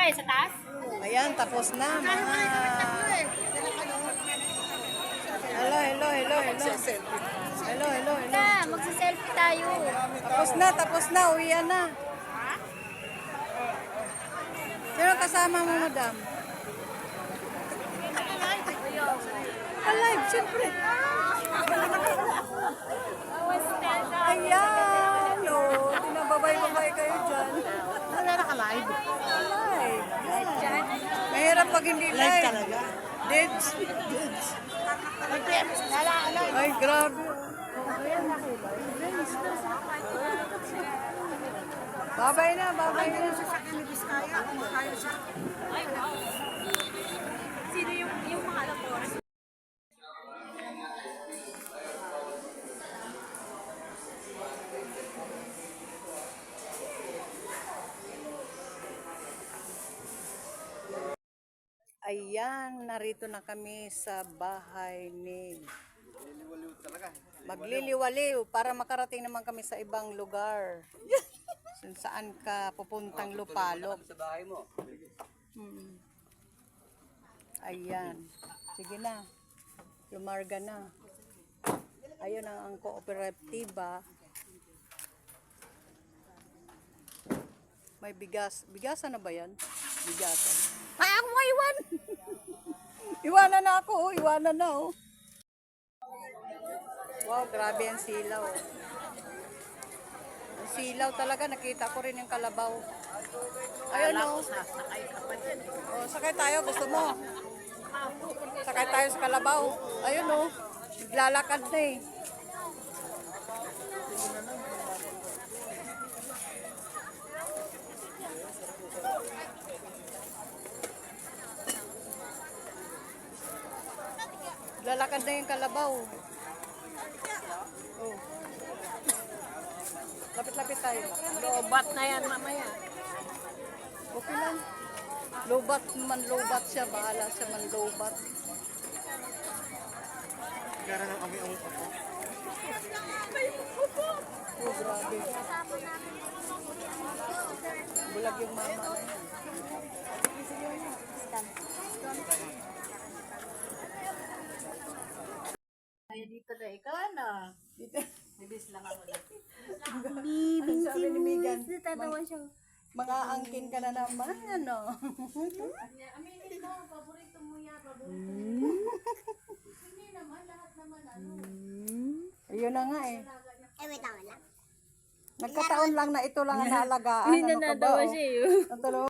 pa eh, sa taas? Ayan, tapos na. Hello, hello, hello, hello. Hello, hello, hello. Na, magsa-selfie tayo. Tapos na, uwian na. Sino kasama mo, madam? Alive, siyempre. Ayan, oh. Tinababay-babay kayo dyan. Wala na ka-live. Alive. Mahirap pag hindi live. talaga. Deads. Ay, grabe. Babay na, babay na. Sino yung mga alam ko? Ayan, narito na kami sa bahay ni Magliliwaliw para makarating naman kami sa ibang lugar. Kung saan ka pupuntang Lupalop. Sa bahay mo. Ayan. Sige na. Lumarga na. Ayun ang kooperatiba. May bigas. Bigasan na ba yan? Bigasan. Ay, ako mo iwan! Iwanan na ako. Iwanan na. Oh. Wow, grabe ang silaw. Ang silaw talaga. Nakita ko rin yung kalabaw. Ayun o. Oh, sakay tayo. Gusto mo? Sakay tayo sa kalabaw. Ayun o. Naglalakad na eh. Lalakad na yung kalabaw. Oh. Lapit-lapit tayo. Lobat na yan mamaya. Okay lang. Lobat siya. Bahala siya man lobat. Gara ng kami ang ako. Oh, grabe. Bulag yung mama na yan. Ay, dito na ikaw ano? Dito. Bibis lang ako na. Ang sabi ni Megan, Tatawa siya. mga angkin ka na naman, ano? Aminin mo, paborito mo yan. Hindi naman, lahat naman ano. Ayun na nga eh. Wait lang. Nagkataon lang na ito lang ang naalagaan. Hindi na Ano ka ba, natawa oh? siya eh. Ang dalawa.